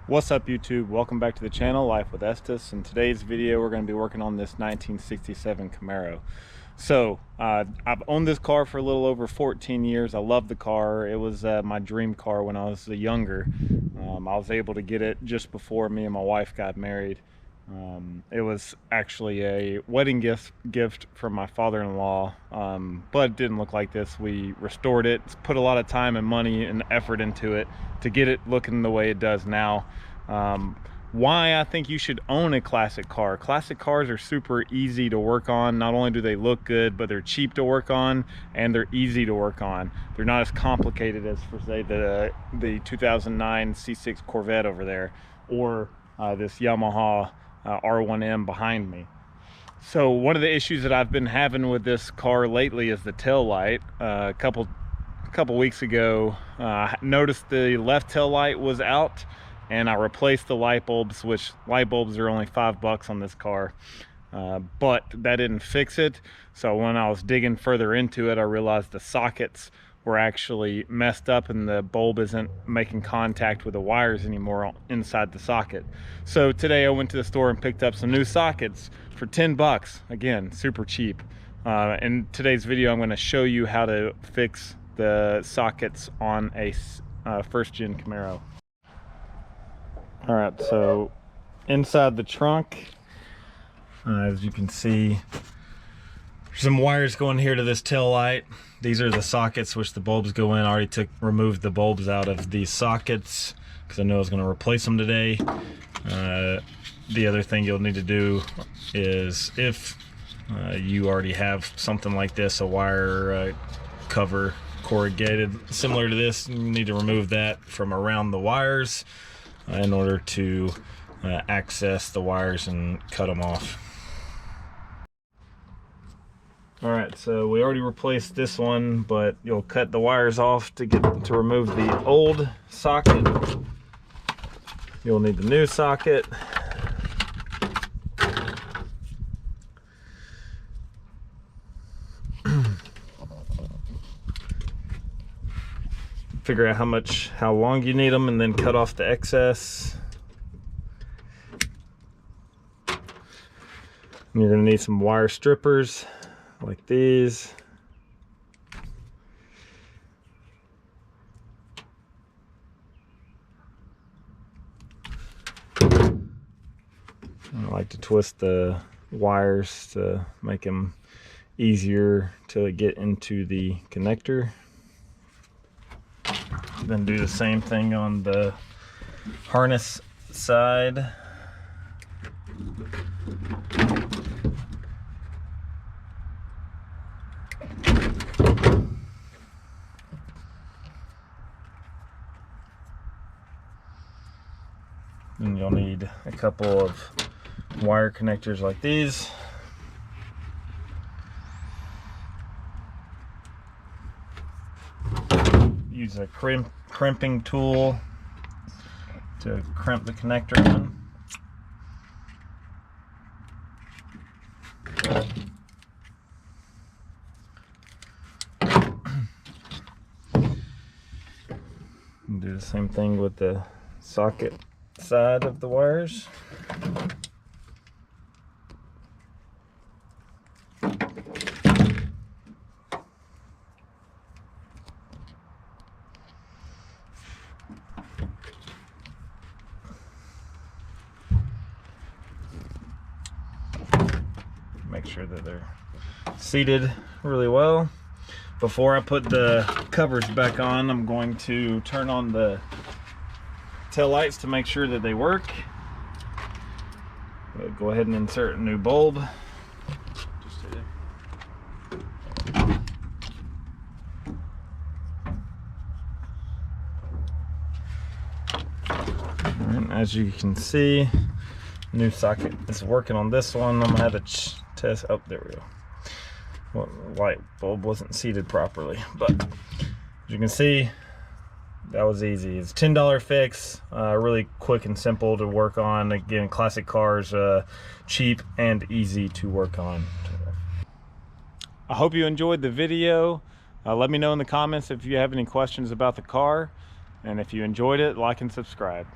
What's up YouTube? Welcome back to the channel, Life with Estes. In today's video we're going to be working on this 1967 Camaro. So I've owned this car for a little over 14 years. I love the car. It was my dream car when I was younger. I was able to get it just before me and my wife got married. It was actually a wedding gift from my father-in-law, but it didn't look like this. We restored it, put a lot of time and money and effort into it to get it looking the way it does now. Why I think you should own a classic car. Classic cars are super easy to work on. Not only do they look good, but they're cheap to work on and they're easy to work on. They're not as complicated as, for say, the 2009 C6 Corvette over there, or this Yamaha R1M behind me. So one of the issues that I've been having with this car lately is the tail light. A couple weeks ago, I noticed the left tail light was out, and I replaced the light bulbs, which light bulbs are only $5 on this car, but that didn't fix it. So when I was digging further into it, I realized the sockets were actually messed up and the bulb isn't making contact with the wires anymore inside the socket. So today I went to the store and picked up some new sockets for 10 bucks. Again, super cheap. In today's video, I'm going to show you how to fix the sockets on a first gen Camaro. All right, so inside the trunk, as you can see, some wires going here to this tail light. These are the sockets which the bulbs go in. I already removed the bulbs out of these sockets because I know I was going to replace them today. The other thing you'll need to do is, if you already have something like this, a wire cover corrugated similar to this, you need to remove that from around the wires in order to access the wires and cut them off. All right, so we already replaced this one, but you'll cut the wires off to remove the old socket. You'll need the new socket. Figure out how long you need them, and then cut off the excess. And you're gonna need some wire strippers like these. I like to twist the wires to make them easier to get into the connector. Then do the same thing on the harness side. And you'll need a couple of wire connectors like these. Use a crimping tool to crimp the connector in. And do the same thing with the socket side of the wires. Make sure that they're seated really well. Before I put the covers back on, I'm going to turn on the tail lights to make sure that they work. Go ahead and insert a new bulb. And as you can see, new socket is working on this one. I'm gonna have a test. Oh, there we go. Well, the light bulb wasn't seated properly, but as you can see, that was easy. It's a $10 fix, really quick and simple to work on. Again, classic cars, cheap and easy to work on. I hope you enjoyed the video. Let me know in the comments if you have any questions about the car, and if you enjoyed it, like and subscribe.